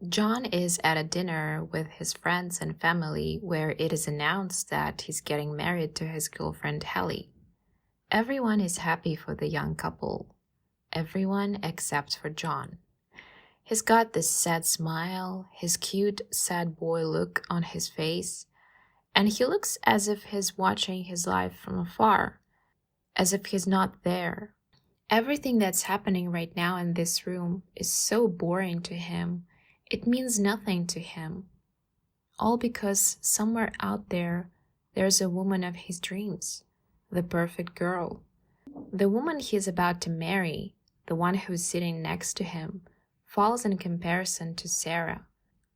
John is at a dinner with his friends and family where it is announced that he's getting married to his girlfriend Hallie. Everyone is happy for the young couple. Everyone except for John. He's got this sad smile, his cute, sad boy look on his face, and he looks as if he's watching his life from afar, as if he's not there. Everything that's happening right now in this room is so boring to him. It means nothing to him. All because somewhere out there, there's a woman of his dreams, the perfect girl. The woman he's about to marry, the one who's sitting next to him, falls in comparison to Sarah.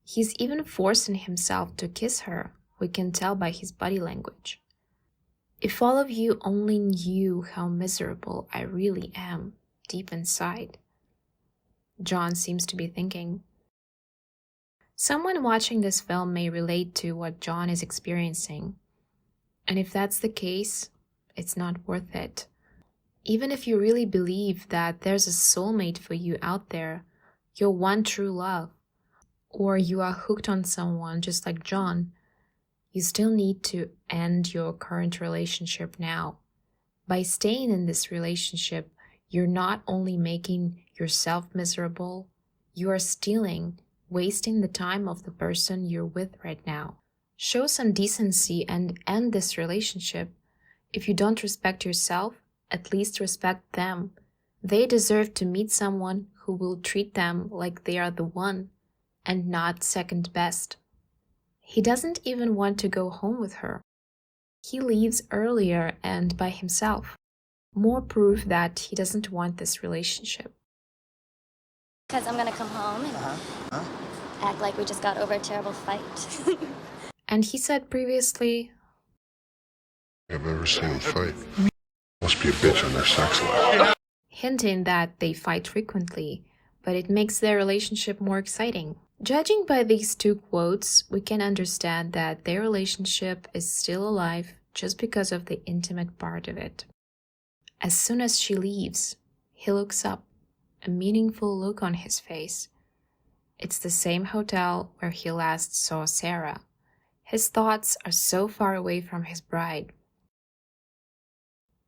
He's even forcing himself to kiss her, we can tell by his body language. If all of you only knew how miserable I really am, deep inside. John seems to be thinking. Someone watching this film may relate to what John is experiencing. And if that's the case, it's not worth it. Even if you really believe that there's a soulmate for you out there, your one true love, or you are hooked on someone just like John, you still need to end your current relationship now. By staying in this relationship, you're not only making yourself miserable, you are stealing, wasting the time of the person you're with right now. Show some decency and end this relationship. If you don't respect yourself, at least respect them. They deserve to meet someone who will treat them like they are the one and not second best. He doesn't even want to go home with her. He leaves earlier and by himself. More proof that he doesn't want this relationship. Because I'm going to come home and act like we just got over a terrible fight. And he said previously, I've ever seen him fight. Must be a bitch on their sex life. hinting that they fight frequently, but it makes their relationship more exciting. Judging by these two quotes, we can understand that their relationship is still alive just because of the intimate part of it. As soon as she leaves, he looks up, a meaningful look on his face. It's the same hotel where he last saw Sarah. His thoughts are so far away from his bride.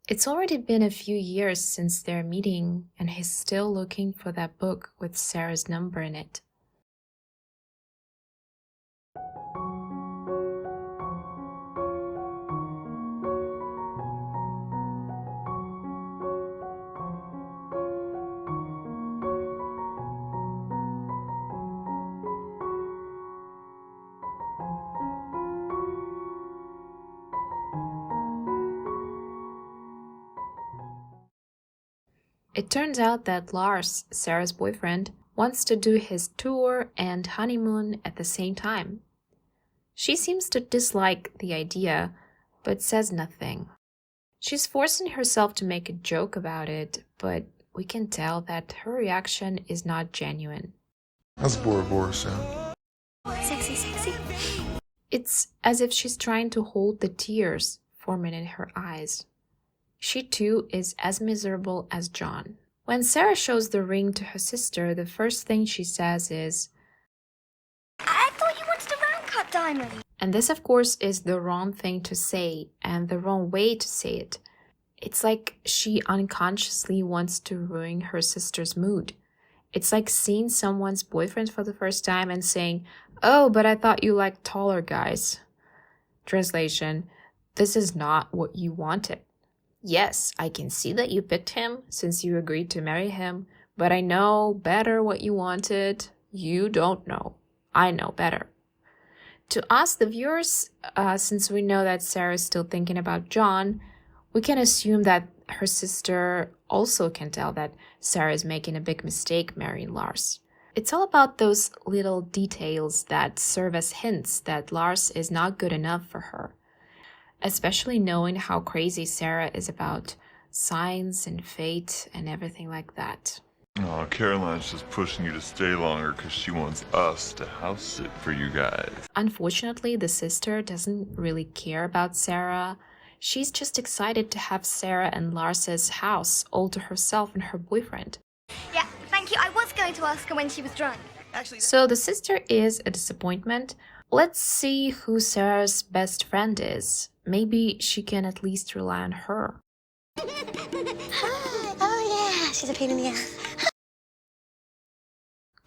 It's already been a few years since their meeting, and he's still looking for that book with Sarah's number in it. It turns out that Lars, Sarah's boyfriend, wants to do his tour and honeymoon at the same time. She seems to dislike the idea, but says nothing. She's forcing herself to make a joke about it, but we can tell that her reaction is not genuine. How's Bora Bora sound? Sexy, sexy. It's as if she's trying to hold the tears forming in her eyes. She too is as miserable as John. When Sarah shows the ring to her sister, the first thing she says is, I thought you wanted a round-cut diamond. and this of course is the wrong thing to say and the wrong way to say it. It's like she unconsciously wants to ruin her sister's mood. It's like seeing someone's boyfriend for the first time and saying, "Oh, but I thought you liked taller guys." Translation: this is not what you wanted. Yes, I can see that you picked him since you agreed to marry him, but I know better what you wanted. You don't know. I know better. To us, the viewers, since we know that Sarah is still thinking about John, we can assume that her sister also can tell that Sarah is making a big mistake marrying Lars. It's all about those little details that serve as hints that Lars is not good enough for her. Especially knowing how crazy Sarah is about signs and fate and everything like that. Oh, Caroline's just pushing you to stay longer because she wants us to house sit for you guys. Unfortunately, the sister doesn't really care about Sarah. She's just excited to have Sarah and Lars's house all to herself and her boyfriend. Yeah, thank you. I was going to ask her when she was drunk. So the sister is a disappointment. Let's see who Sarah's best friend is. Maybe she can at least rely on her. Hi. Oh, yeah. She's a pain in the ass.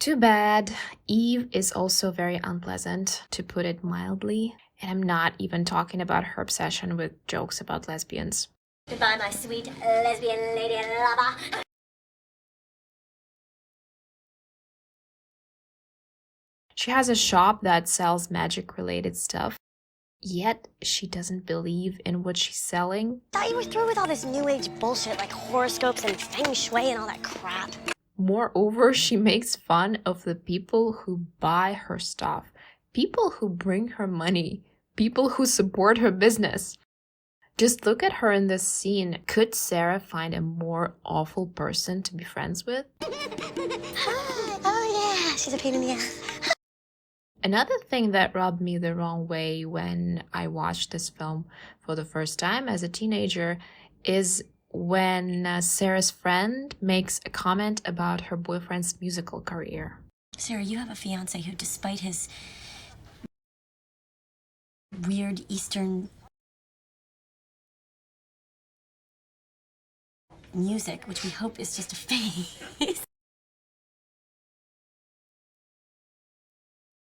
Too bad. Eve is also very unpleasant, to put it mildly. And I'm not even talking about her obsession with jokes about lesbians. Goodbye, my sweet lesbian lady lover. She has a shop that sells magic-related stuff, yet she doesn't believe in what she's selling. Thought you were through with all this new age bullshit like horoscopes and feng shui and all that crap. Moreover, she makes fun of the people who buy her stuff, people who bring her money, people who support her business. Just look at her in this scene. Could Sarah find a more awful person to be friends with? Hi. Oh, yeah. She's a pain in the ass. Another thing that rubbed me the wrong way when I watched this film for the first time as a teenager is when Sarah's friend makes a comment about her boyfriend's musical career. Sarah, you have a fiancé who, despite his weird Eastern music, which we hope is just a phase.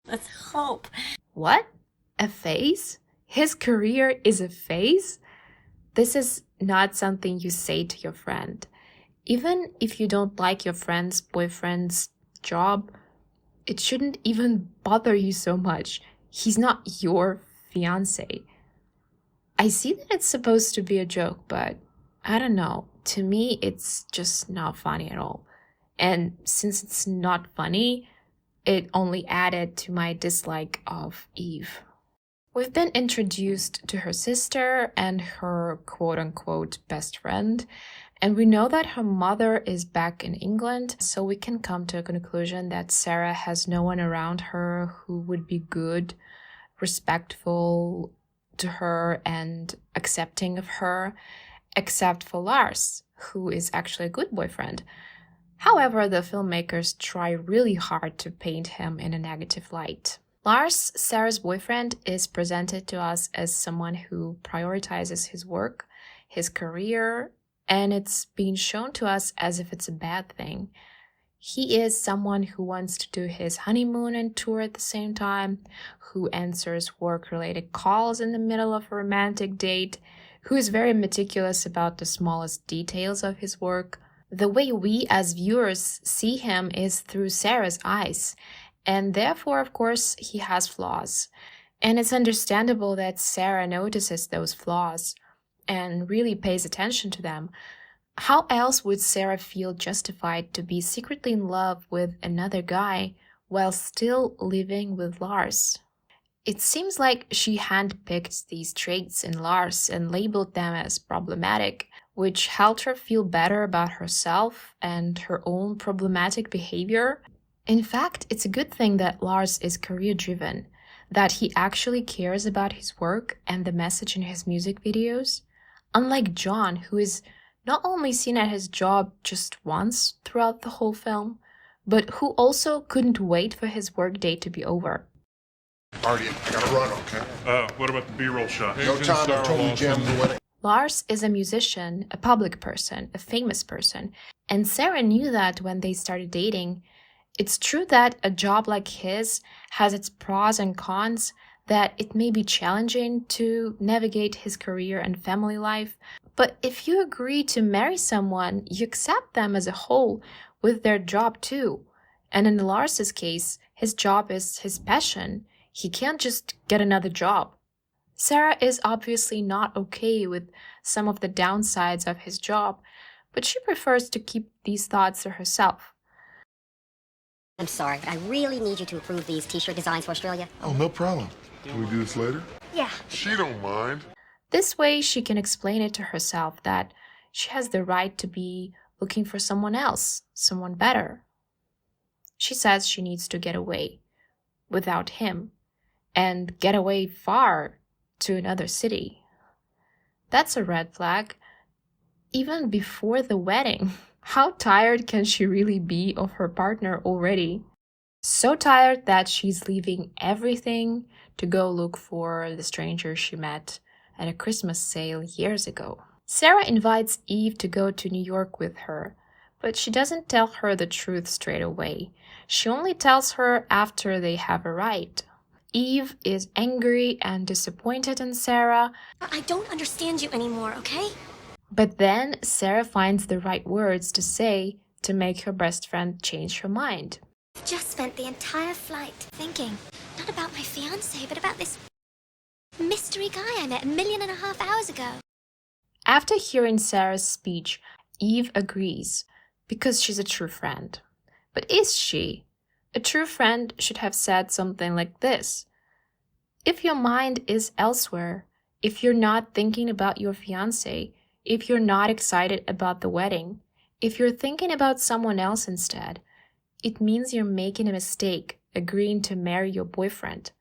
Let's hope. What? A phase? His career is a phase? This is not something you say to your friend. Even if you don't like your friend's boyfriend's job, it shouldn't even bother you so much. He's not your fiancé. I see that it's supposed to be a joke, but I don't know. To me, it's just not funny at all. And since it's not funny, it only added to my dislike of Eve. We've been introduced to her sister and her quote-unquote best friend, and we know that her mother is back in England, so we can come to a conclusion that Sarah has no one around her who would be good, respectful to her, and accepting of her, except for Lars, who is actually a good boyfriend. However, the filmmakers try really hard to paint him in a negative light. Lars, Sarah's boyfriend, is presented to us as someone who prioritizes his work, his career, and it's being shown to us as if it's a bad thing. He is someone who wants to do his honeymoon and tour at the same time, who answers work-related calls in the middle of a romantic date, who is very meticulous about the smallest details of his work. The way we as viewers see him is through Sarah's eyes, and therefore, of course, he has flaws. And it's understandable that Sarah notices those flaws and really pays attention to them. How else would Sarah feel justified to be secretly in love with another guy while still living with Lars? It seems like she handpicked these traits in Lars and labeled them as problematic, which helped her feel better about herself and her own problematic behavior. In fact, it's a good thing that Lars is career-driven, that he actually cares about his work and the message in his music videos, unlike John, who is not only seen at his job just once throughout the whole film, but who also couldn't wait for his workday to be over. Artie, I gotta run, okay? What about the B-roll shot? No time, I told you, Jim, the wedding. Lars is a musician, a public person, a famous person, and Sarah knew that when they started dating. It's true that a job like his has its pros and cons, that it may be challenging to navigate his career and family life, but if you agree to marry someone, you accept them as a whole with their job too. And in Lars's case, his job is his passion. He can't just get another job. Sarah is obviously not okay with some of the downsides of his job, but she prefers to keep these thoughts to herself. I'm sorry, but I really need you to approve these t-shirt designs for Australia. Oh, no problem. Can we do this later? Yeah. She don't mind. This way, she can explain it to herself that she has the right to be looking for someone else, someone better. She says she needs to get away without him and get away far to another city. That's a red flag. Even before the wedding. How tired can she really be of her partner already? so tired that she's leaving everything to go look for the stranger she met at a Christmas sale years ago. Sarah invites Eve to go to New York with her, but she doesn't tell her the truth straight away. She only tells her after they have arrived. Eve is angry and disappointed in Sarah. I don't understand you anymore, okay? But then Sarah finds the right words to say to make her best friend change her mind. I've just spent the entire flight thinking, not about my fiance, but about this mystery guy I met 1.5 million hours ago. After hearing Sarah's speech, Eve agrees, because she's a true friend. But is she? A true friend should have said something like this. If your mind is elsewhere, if you're not thinking about your fiancé, if you're not excited about the wedding, if you're thinking about someone else instead, it means you're making a mistake agreeing to marry your boyfriend.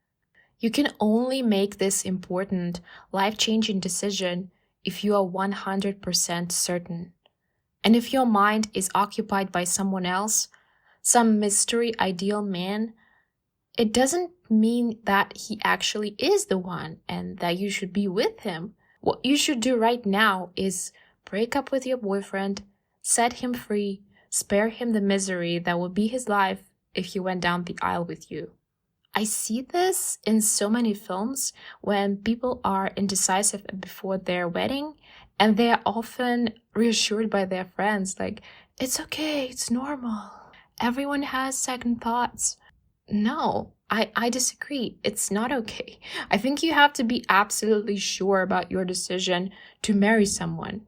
You can only make this important, life-changing decision if you are 100% certain. And if your mind is occupied by someone else, some mystery ideal man, it doesn't mean that he actually is the one and that you should be with him. What you should do right now is break up with your boyfriend, set him free, spare him the misery that would be his life if he went down the aisle with you. I see this in so many films when people are indecisive before their wedding and they are often reassured by their friends like, it's okay, it's normal. Everyone has second thoughts. No, I disagree. It's not okay. I think you have to be absolutely sure about your decision to marry someone.